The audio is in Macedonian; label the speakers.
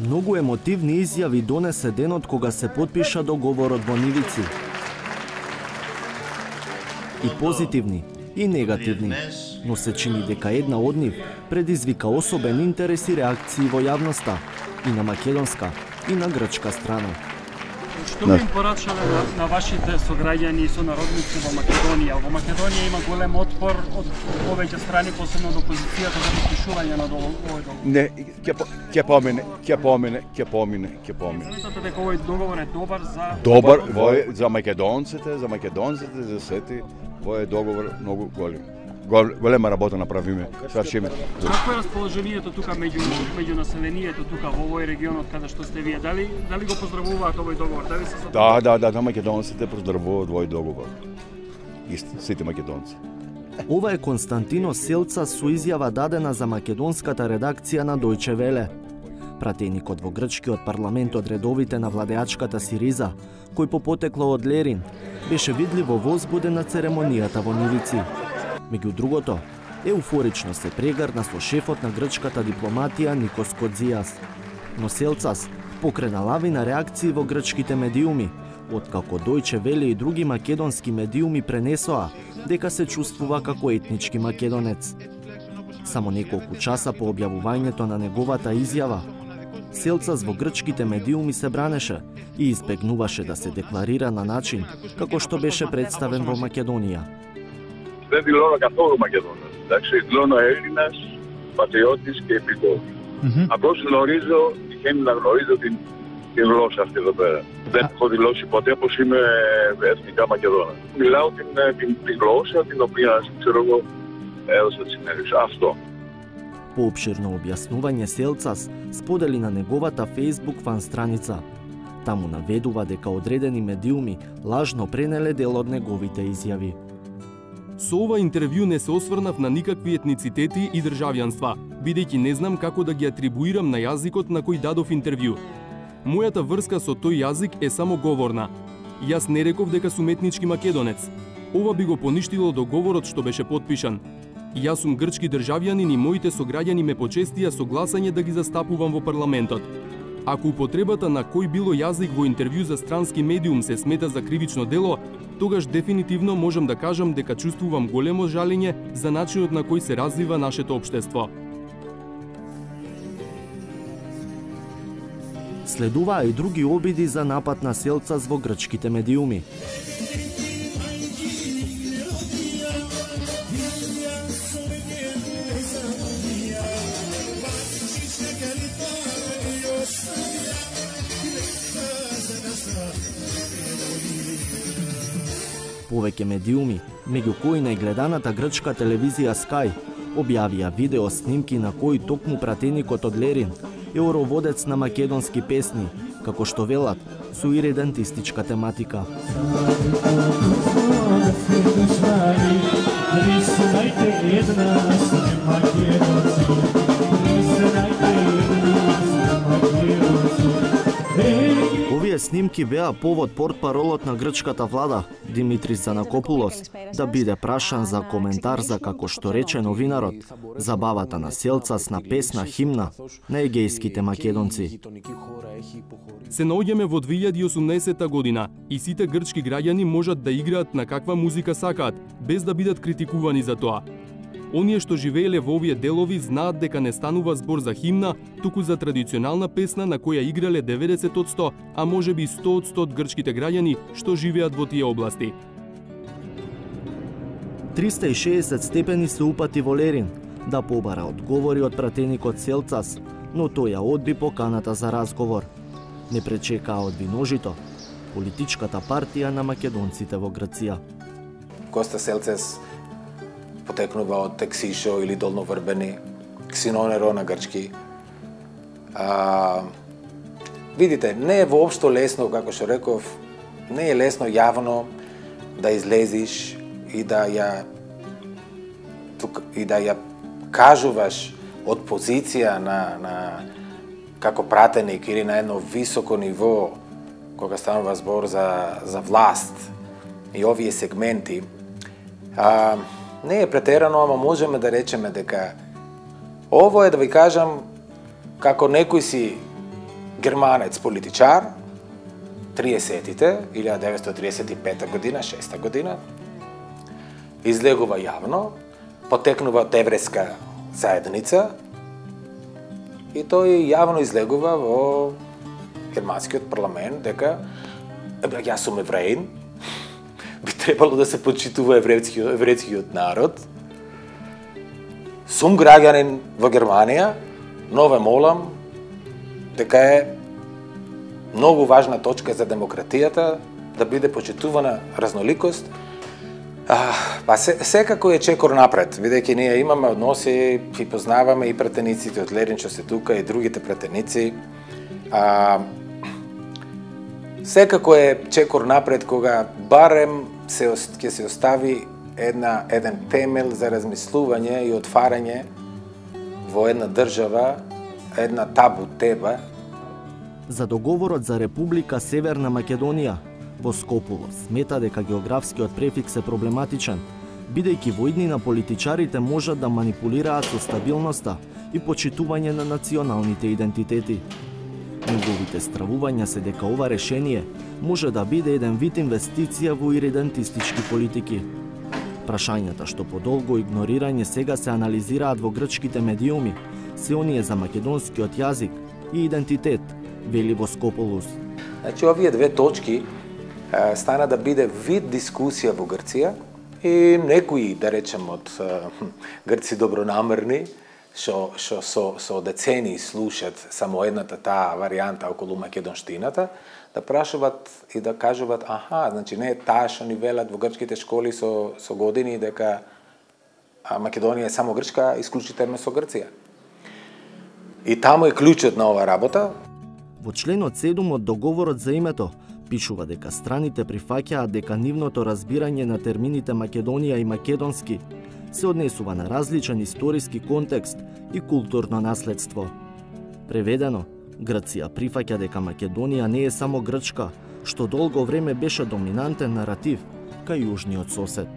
Speaker 1: Многу емотивни изјави донесе денот кога се потпиша договорот во Нивици. И позитивни, и негативни, но се чини дека една од нив предизвика особен интерес и реакции во јавноста, и на македонска, и на грчка страна.
Speaker 2: Што би им порачале на вашите сограѓани и сонародници во Македонија? Во Македонија има голем отпор од повеќе страни, посебно од опозицијата, за подпишување на овој договор.
Speaker 3: Не, ќе помине.
Speaker 2: Сметате дека овој договор е добар за...
Speaker 3: Добар, за македонците, за сети, овој договор многу голем. Голема работа направиме, свршиме.
Speaker 2: Какво е расположението тука меѓу населението тука во овој регионот каде што сте вие? Дали го поздравуваат овој договор? Дали се
Speaker 3: Да, македонците поздравуваат овој договор. Сите македонци.
Speaker 1: Ова е Константино Селца со изјава дадена за македонската редакција на Дојче Веле. Пратеникот во грчкиот парламент од редовите на владеачката Сириза, кој по потекло од Лерин, беше видливо возбуден на церемонијата во Нивици. Меѓу другото, еуфорично се прегрна со шефот на грчката дипломатија Никос Кодзијас. Но Селцас покрена лавина реакции во грчките медиуми, откако Дојче Веле и други македонски медиуми пренесоа дека се чувствува како етнички македонец. Само неколку часа по објавувањето на неговата изјава, Селцас во грчките медиуми се бранеше и избегнуваше да се декларира на начин како што беше представен во Македонија.
Speaker 4: Δεν δηλώνω καθόλου Μακεδόνας. Εντάξει, δηλώνω Έλληνας, πατριώτης και επικότης. Απλώς γνωρίζω, τυχαίνει να γνωρίζω την γλώσσα αυτή εδώ πέρα. Δεν έχω δηλώσει ποτέ πως είμαι εθνικά Μακεδόνας. Μιλάω την γλώσσα την οποία, ξέρω εγώ, έδωσα τη συνέντευξη. Αυτό.
Speaker 1: Пообширно објаснување Селцас сподели на неговата Facebook фан страница. Таму наведува дека одредени медиуми лажно пренеле дел од неговите изјави.
Speaker 5: Со ова интервју не се осврнав на никакви етницитети и државјанства, бидејќи не знам како да ги атрибуирам на јазикот на кој дадов интервју. Мојата врска со тој јазик е само говорна. Јас не реков дека сум етнички македонец. Ова би го поништило договорот што беше потпишан. Јас сум грчки државјанин и моите сограѓани ме почестија со гласање да ги застапувам во парламентот. Ако употребата на кој било јазик во интервју за странски медиум се смета за кривично дело, тогаш дефинитивно можам да кажам дека чувствувам големо жалење за начинот на кој се развива нашето општество.
Speaker 1: Следуваа и други обиди за напад на Селцас во грчките медиуми. Повеќе медиуми, меѓу кои најгледаната грчка телевизија Sky, објавија видео снимки на кои токму пратеникот од Лерин е ороводец на македонски песни, како што велат, со иредентистичка тематика. Овие снимки беа повод портпаролот на грчката влада, Димитрис Занакопулос, да биде прашан за коментар за, како што рече новинарот, забавата на Селцас на песна химна на егејските македонци.
Speaker 5: Се наоѓаме во 2018 година и сите грчки граѓани можат да играат на каква музика сакаат, без да бидат критикувани за тоа. Оние што живееле во овие делови знаат дека не станува збор за химна, туку за традиционална песна на која играле 90%, а можеби 100% од грчките граѓани што живеат во тие области.
Speaker 1: 360 степени се упати во Лерин да побара одговори од пратеникот Селцас, но тој ја одби поканата за разговор. Не пречекаа од виножито, политичката партија на македонците во Грција.
Speaker 6: Коста Селцас потекнува од Тексишо или Долноврбени, Ксинонеро на грчки. Видите, не е воопшто лесно, како што реков, не е лесно јавно да излезиш и да ја кажуваш од позиција на како пратеник или на едно високо ниво, кога станува збор за власт и овие сегменти. Не е претерано, ама можеме да речеме дека ово е, да ви кажам, како некој си германец политичар, 30-тите, 1935 година, 6 година, излегува јавно, потекнува од еврејска заедница и тој јавно излегува во германскиот парламент дека јас сум евреин, би требало да се почитува еврејскиот народ. Сум граѓанин во Германија, но ве молам дека е многу важна точка за демократијата да биде почитувана разноликост. Па секако е чекор напред, бидејќи ние имаме односи и познаваме и пратениците од Лерин што се тука и другите пратеници. Секако е чекор напред кога барем ќе се остави еден темел за размислување и отварање во една држава, една табу тема.
Speaker 1: За договорот за Република Северна Македонија, Воскополос смета дека географскиот префикс е проблематичен, бидејќи во иднина политичарите можат да манипулираат со стабилноста и почитување на националните идентитети. Неговите стравувања се дека ова решение може да биде еден вид инвестиција во иридентистички политики. Прашањата што подолго игнорирање сега се анализираат во грчките медиуми се оние за македонскиот јазик и идентитет, вели Воскополос.
Speaker 6: Значи, овие две точки стана да биде вид дискусија во Грција и некои, да речем, од грци добронамерни, што со децени слушат само едната таа варијанта околу македонштината, да прашуваат и да кажуваат, значи не е таа што ни велат во грчките школи со години дека Македонија е само грчка, исклучително со Грција. И таму е клучот на оваа работа.
Speaker 1: Во членот 7 од договорот за името пишува дека страните прифаќаат дека нивното разбирање на термините Македонија и македонски се однесува на различен историски контекст и културно наследство. Преведено, Грција прифаќа дека Македонија не е само грчка, што долго време беше доминантен наратив кај јужниот сосед.